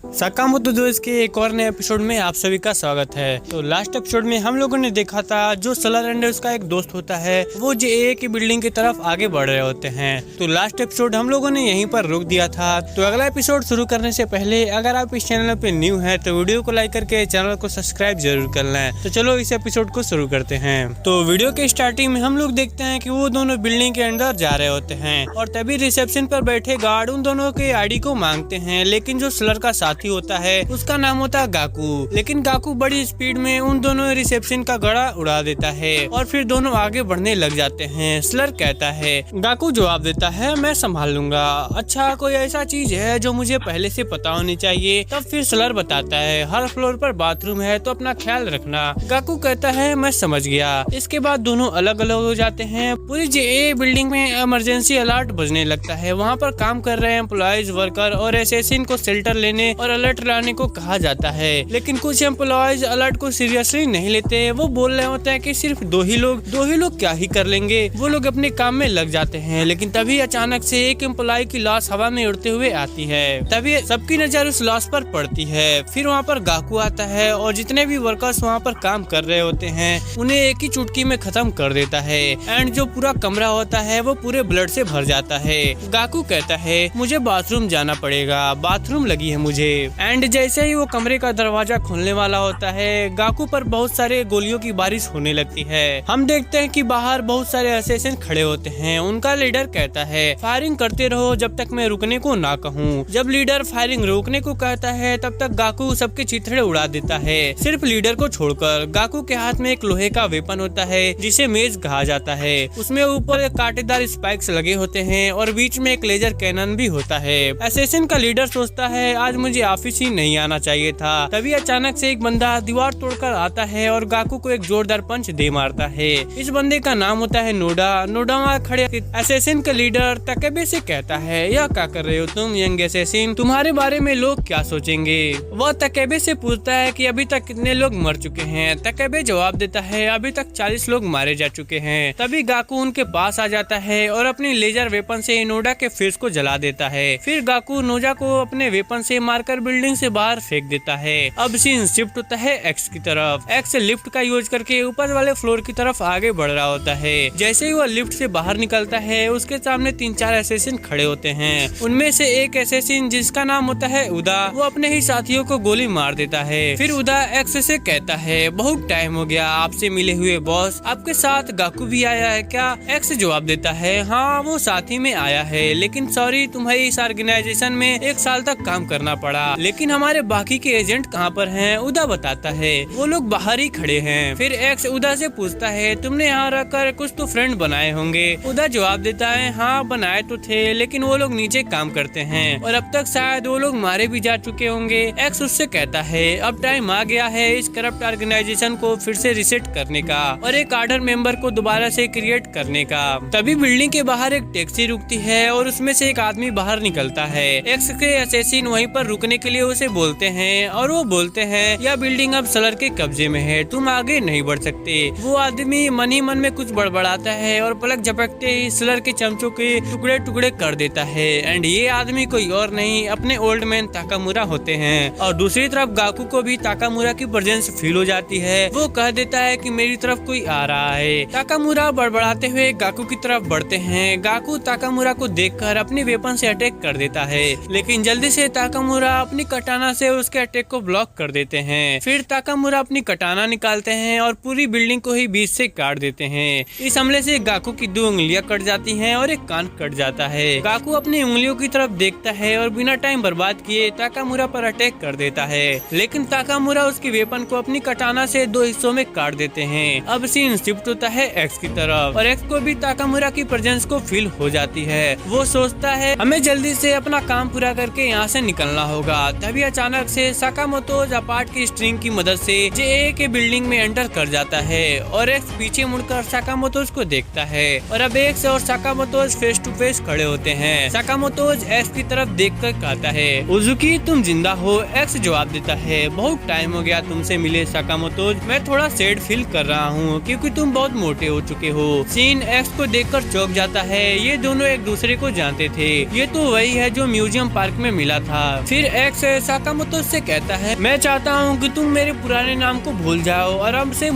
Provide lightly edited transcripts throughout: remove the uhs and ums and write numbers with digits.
Sakamoto दोस्त के एक और नए एपिसोड में आप सभी का स्वागत है। तो लास्ट एपिसोड में हम लोगों ने देखा था जो सलर एंड उसका एक दोस्त होता है वो जे की बिल्डिंग की तरफ आगे बढ़ रहे होते हैं। तो लास्ट एपिसोड हम लोगों ने यहीं पर रोक दिया था। तो अगला एपिसोड शुरू करने से पहले अगर आप इस चैनल पे न्यू है तो वीडियो को लाइक करके चैनल को सब्सक्राइब जरूर कर लें। तो चलो इस एपिसोड को शुरू करते हैं। तो वीडियो के स्टार्टिंग में हम लोग देखते हैं कि वो दोनों बिल्डिंग के अंदर जा रहे होते हैं और तभी रिसेप्शन पर बैठे गार्ड उन दोनों के आईडी को मांगते हैं, लेकिन जो सलर का साथी होता है उसका नाम होता है गाकू। लेकिन गाकू बड़ी स्पीड में उन दोनों रिसेप्शन का गड़ा उड़ा देता है और फिर दोनों आगे बढ़ने लग जाते हैं। सलर कहता है, गाकू जवाब देता है, मैं संभाल लूंगा। अच्छा, कोई ऐसा चीज है जो मुझे पहले से पता होनी चाहिए? तब फिर सलर बताता है, हर फ्लोर पर बाथरूम है तो अपना ख्याल रखना। गाकू कहता है, मैं समझ गया। इसके बाद दोनों अलग अलग हो जाते हैं। पूरी जे बिल्डिंग में इमरजेंसी अलर्ट बजने लगता है। वहाँ पर काम कर रहे एम्प्लॉयज, वर्कर और एसेसिन को शेल्टर लेने और अलर्ट लाने को कहा जाता है, लेकिन कुछ एम्प्लॉयज अलर्ट को सीरियसली नहीं लेते। वो बोल रहे होते हैं कि सिर्फ दो ही लोग क्या ही कर लेंगे। वो लोग अपने काम में लग जाते हैं, लेकिन तभी अचानक से एक एम्प्लॉय की लाश हवा में उड़ते हुए आती है। तभी सबकी नजर उस लाश पर पड़ती है। फिर वहाँ पर गाकू आता है और जितने भी वर्कर्स वहाँ पर काम कर रहे होते हैं उन्हें एक ही चुटकी में खत्म कर देता है एंड जो पूरा कमरा होता है वो पूरे ब्लड से भर जाता है। गाकू कहता है, मुझे बाथरूम जाना पड़ेगा, बाथरूम लगी है मुझे। एंड जैसे ही वो कमरे का दरवाजा खोलने वाला होता है गाकू पर बहुत सारे गोलियों की बारिश होने लगती है। हम देखते हैं कि बाहर बहुत सारे असेसिन खड़े होते हैं। उनका लीडर कहता है, फायरिंग करते रहो जब तक मैं रुकने को ना कहूँ। जब लीडर फायरिंग रोकने को कहता है तब तक गाकू सबके चिथड़े उड़ा देता है, सिर्फ लीडर को छोड़कर। गाकू के हाथ में एक लोहे का वेपन होता है जिसे मेज कहा जाता है। उसमें ऊपर कांटेदार स्पाइक्स लगे होते हैं और बीच में एक लेजर कैनन भी होता है। असेसिन का लीडर सोचता है, आज मुझे ऑफिस ही नहीं आना चाहिए था। तभी अचानक से एक बंदा दीवार तोड़कर आता है और गाकू को एक जोरदार पंच दे मारता है। इस बंदे का नाम होता है नोडा। नोडा वहाँ खड़े असेसिन का लीडर तकेबे से कहता है, यह क्या कर रहे हो तुम यंग असेसिन? तुम्हारे बारे में लोग क्या सोचेंगे? वह तकेबे से पूछता है कि अभी तक कितने लोग मर चुके हैं। तकेबे जवाब देता है, अभी तक 40 लोग मारे जा चुके हैं। तभी गाकू उनके पास आ जाता है और अपनी लेजर वेपन से नोडा के फेस को जला देता है। फिर गाकू नोडा को अपने वेपन से मारकर बिल्डिंग से बाहर फेंक देता है। अब सीन शिफ्ट होता है एक्स की तरफ। एक्स लिफ्ट का यूज करके ऊपर वाले फ्लोर की तरफ आगे बढ़ रहा होता है। जैसे ही वह लिफ्ट से बाहर निकलता है उसके सामने 3-4 एसेसिन खड़े होते हैं। उनमें से एक एसेसिन जिसका नाम होता है उदा, वो अपने ही साथियों को गोली मार देता है। फिर उदा एक्स से कहता है, बहुत टाइम हो गया आपसे मिले हुए बॉस, आपके साथ गाकू भी आया है क्या? एक्स जवाब देता है, हाँ वो साथ ही में आया है, लेकिन सॉरी तुम्हारी इस ऑर्गेनाइजेशन में 1 साल तक काम करना पड़ा। लेकिन हमारे बाकी के एजेंट कहाँ पर हैं? उदा बताता है, वो लोग बाहर ही खड़े हैं। फिर एक्स उदा से पूछता है, तुमने यहाँ रहकर कुछ तो फ्रेंड बनाए होंगे? उदा जवाब देता है, हाँ बनाए तो थे, लेकिन वो लोग नीचे काम करते हैं और अब तक शायद वो लोग मारे भी जा चुके होंगे। एक्स उससे कहता है, अब टाइम आ गया है इस करप्ट ऑर्गेनाइजेशन को फिर से रिसेट करने का और एक आर्डर मेंबर को दोबारा से क्रिएट करने का। तभी बिल्डिंग के बाहर एक टैक्सी रुकती है और उसमें से एक आदमी बाहर निकलता है। एक्स के असेसिन वहीं पर रुकने के लिए उसे बोलते हैं और वो बोलते हैं, यह बिल्डिंग अब सलर के कब्जे में है, तुम आगे नहीं बढ़ सकते। वो आदमी मन ही मन में कुछ बड़बड़ाता है और पलक झपकते ही सलर के चमचों के टुकड़े टुकड़े कर देता है। एंड ये आदमी कोई और नहीं अपने ओल्ड मैन ताकामुरा होते हैं। और दूसरी तरफ गाकू को भी ताकामुरा की प्रेजेंस फील हो जाती है। वो कह देता है कि मेरी तरफ कोई आ रहा है। ताकामुरा बड़बड़ाते हुए गाकू की तरफ बढ़ते हैं। गाकू ताकामुरा को देखकर अपनी वेपन से अटैक कर देता है, लेकिन जल्दी से ताकामुरा अपनी कटाना से उसके अटैक को ब्लॉक कर देते हैं। फिर ताकामुरा अपनी कटाना निकालते हैं और पूरी बिल्डिंग को ही बीच से काट देते हैं। इस हमले से गाकू की 2 उंगलियां कट जाती हैं और एक कान कट जाता है। गाकू अपनी उंगलियों की तरफ देखता है और बिना टाइम बर्बाद किए ताकामुरा पर अटैक कर देता है, लेकिन ताकामुरा उसकी वेपन को अपनी कटाना से 2 हिस्सों में काट देते हैं। अब सीन शिफ्ट होता है एक्स की तरफ और एक्स को भी ताकामुरा की प्रेजेंस को फील हो जाती है। वो सोचता है, हमें जल्दी से अपना काम पूरा करके यहाँ से निकलना होगा। तभी अचानक से साकामोटो अपार्ट की स्ट्रिंग की मदद से जे के बिल्डिंग में एंटर कर जाता है और एक्स पीछे मुड़कर साकामोटो को देखता है और अब एक्स और साकामोटो फेस टू फेस खड़े होते हैं। साकामोटो एक्स की तरफ देखकर कहता है, उजुकी तुम जिंदा हो? एक्स जवाब देता है, बहुत टाइम हो गया तुमसे मिले साकामोटो, मैं थोड़ा सैड फील कर रहा हूँ क्योंकि तुम बहुत मोटे हो चुके हो। सीन एक्स को देखकर चौंक जाता है। ये दोनों एक दूसरे को जानते थे। ये तो वही है जो म्यूजियम पार्क में मिला था। फिर एक्स साकामोतो से कहता है, मैं चाहता हूँ कि तुम मेरे पुराने नाम को भूल जाओ और अब से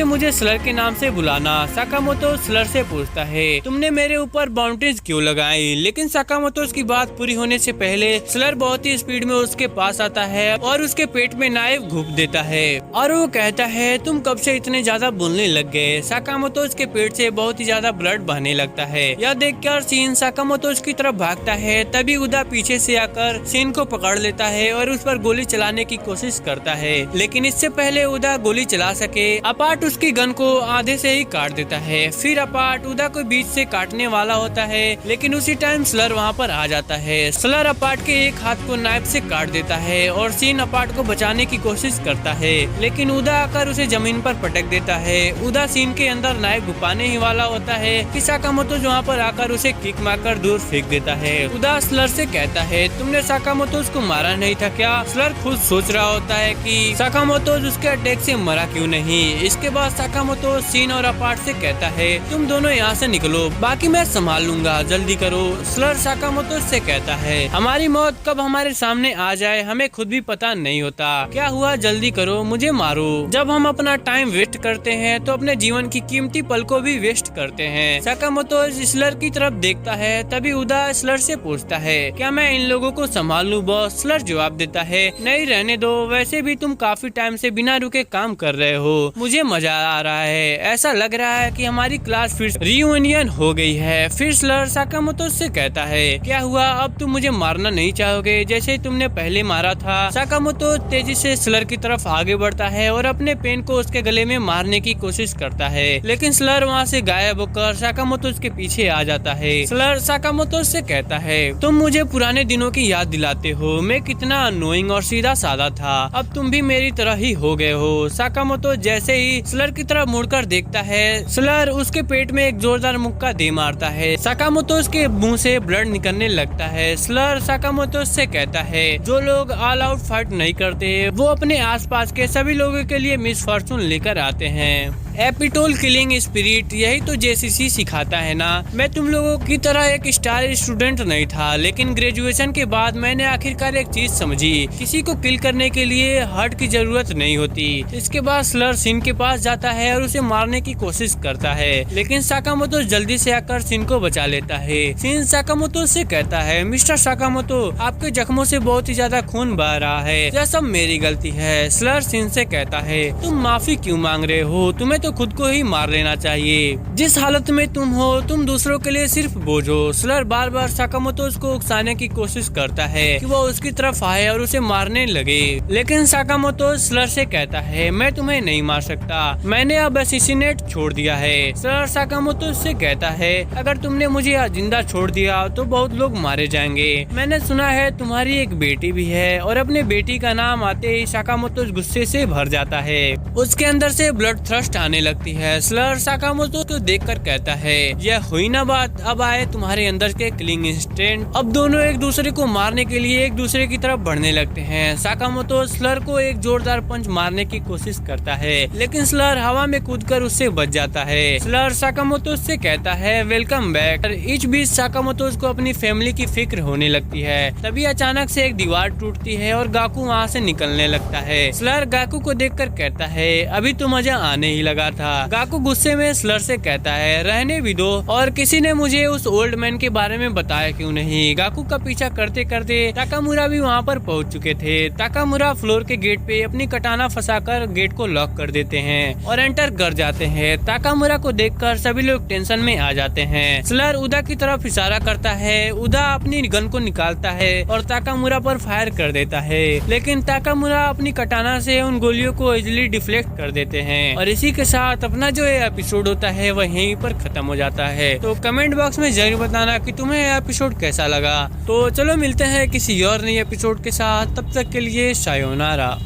मुझे स्लर के नाम से बुलाना। साकामोतो स्लर से पूछता है, तुमने मेरे ऊपर बाउंड्रीज क्यों लगाई? लेकिन साकामोतो की बात पूरी होने से पहले स्लर बहुत ही स्पीड में उसके पास आता है और उसके पेट में नाइफ घुप देता है और वो कहता है, तुम कब से इतने ज्यादा बोलने लग गए? साकामोतो के पेट से बहुत ही ज्यादा ब्लड बहने लगता है। यह देखकर सीन साकामोतो की तरफ भागता है। तभी उदा पीछे से आकर सीन को पकड़ लेता है और उस पर गोली चलाने की कोशिश करता है, लेकिन इससे पहले उदा गोली चला सके अपार्ट उसकी गन को आधे से ही काट देता है। फिर अपार्ट उदा को बीच से काटने वाला होता है, लेकिन उसी टाइम स्लर वहाँ पर आ जाता है। स्लर अपार्ट के एक हाथ को नाइफ से काट देता है और सीन अपार्ट को बचाने की कोशिश करता है, लेकिन उदा आकर उसे जमीन पर पटक देता है। उदा सीन के अंदर नाइफ घुपाने ही वाला होता है कि साकामोतो वहाँ पर आकर उसे किक मारकर दूर फेंक देता है। उदा स्लर से कहता है, तुमने साकामोतो को मारा नहीं था क्या? स्लर खुद सोच रहा होता है कि साकामोतो उसके अटैक से मरा क्यों नहीं। इसके बाद साकामोतो सीन और अपार्ट से कहता है, तुम दोनों यहाँ से निकलो, बाकी मैं संभाल लूंगा, जल्दी करो। स्लर साकामोतो से कहता है, हमारी मौत कब हमारे सामने आ जाए हमें खुद भी पता नहीं होता। क्या हुआ, जल्दी करो, मुझे मारो। जब हम अपना टाइम वेस्ट करते हैं तो अपने जीवन की कीमती पल को भी वेस्ट करते हैं। साकामोतो स्लर की तरफ देखता है। तभी उदा स्लर से पूछता है, क्या मैं इन लोगों को संभाल लूं बॉस? स्लर जवाब देता है, नहीं रहने दो, वैसे भी तुम काफी टाइम से बिना रुके काम कर रहे हो, मुझे मजा आ रहा है। ऐसा लग रहा है कि हमारी क्लास फिर रियूनियन हो गई है। फिर स्लर साकामोतो से कहता है, क्या हुआ, अब तुम मुझे मारना नहीं चाहोगे जैसे तुमने पहले मारा था? साकामोतो तेजी से स्लर की तरफ आगे बढ़ता है और अपने पेन को उसके गले में मारने की कोशिश करता है, लेकिन स्लर वहाँ से गायब होकर साकामोतो के पीछे आ जाता है। स्लर साकामोतो से कहता है, तुम मुझे पुराने दिनों की याद दिलाते हो, मैं कितना अनोइंग और सीधा साधा था, अब तुम भी मेरी तरह ही हो गए हो। साकामोतो जैसे ही स्लर की तरफ मुड़कर देखता है, स्लर उसके पेट में एक जोरदार मुक्का दे मारता है। साकामोतो उसके मुंह से ब्लड निकलने लगता है। स्लर साकामोतो से कहता है, जो लोग ऑल आउट फाइट नहीं करते वो अपने आसपास के सभी लोगों के लिए मिसफॉर्चून लेकर आते हैं। एपिटोल किलिंग स्पिरिट, यही तो जेसीसी सिखाता है ना। मैं तुम लोगों की तरह एक स्टार स्टूडेंट नहीं था, लेकिन ग्रेजुएशन के बाद मैंने आखिरकार एक चीज समझी, किसी को किल करने के लिए हार्ट की जरूरत नहीं होती। इसके बाद स्लर सीन के पास जाता है और उसे मारने की कोशिश करता है, लेकिन साकामोतो जल्दी से आकर सीन को बचा लेता है। सीन साकामोतो से कहता है, मिस्टर साकामोतो, आपके जख्मों से बहुत ही ज्यादा खून बह रहा है, यह सब मेरी गलती है। स्लर सीन से कहता है, तुम माफी क्यों मांग रहे हो? तुम्हें तो खुद को ही मार लेना चाहिए। जिस हालत में तुम हो, तुम दूसरों के लिए सिर्फ बोझ हो। स्लर बार बार साकामोतो को उकसाने की कोशिश करता है कि वो उसकी तरफ आए और उसे मारने लगे, लेकिन साकामोतो स्लर से कहता है, मैं तुम्हें नहीं मार सकता, मैंने अब असैसिनेट छोड़ दिया है। स्लर साकामोतो से कहता है, अगर तुमने मुझे जिंदा छोड़ दिया तो बहुत लोग मारे जाएंगे। मैंने सुना है तुम्हारी एक बेटी भी है, और अपने बेटी का नाम आते ही साकामोतो गुस्से से भर जाता है। उसके अंदर से ब्लड थ्रस्ट आने लगती है। स्लर साकामोतो को देखकर कहता है, यह हुई ना बात, अब आए तुम्हारे अंदर के किलिंग इंस्टेंट। अब दोनों एक दूसरे को मारने के लिए एक दूसरे की तरफ बढ़ने लगते हैं। साकामोतो स्लर को एक जोरदार पंच मारने की कोशिश करता है, लेकिन स्लर हवा में कूदकर उससे बच जाता है। स्लर साकामोतो से कहता है, वेलकम बैक। इस बीच साकामोतो को अपनी फैमिली की फिक्र होने लगती है। तभी अचानक से एक दीवार टूटती है और गाकू वहाँ से निकलने लगता है। स्लर गाकू को देखकर कहता है, अभी तो मजा आने ही लगा था। गाकू गुस्से में स्लर से कहता है, रहने भी दो, और किसी ने मुझे उस ओल्ड मैन के बारे में बताया क्यों नहीं। गाकू का पीछा करते करते ताकामुरा भी वहाँ पर पहुँच चुके थे। ताकामुरा फ्लोर के गेट पे अपनी कटाना फंसाकर गेट को लॉक कर देते हैं और एंटर कर जाते हैं। ताकामुरा को देखकर सभी लोग टेंशन में आ जाते हैं। स्लर उदा की तरफ इशारा करता है। उदा अपनी गन को निकालता है और ताकामुरा पर फायर कर देता है, लेकिन ताकामुरा अपनी कटाना से उन गोलियों को इजिली डिफ्लेक्ट कर देते हैं। और इसी के साथ अपना जो ये एपिसोड होता है वह यहीं पर खत्म हो जाता है। तो कमेंट बॉक्स में जरूर बताना कि तुम्हें यह एपिसोड कैसा लगा। तो चलो मिलते हैं किसी और नए एपिसोड के साथ, तब तक के लिए सायोनारा।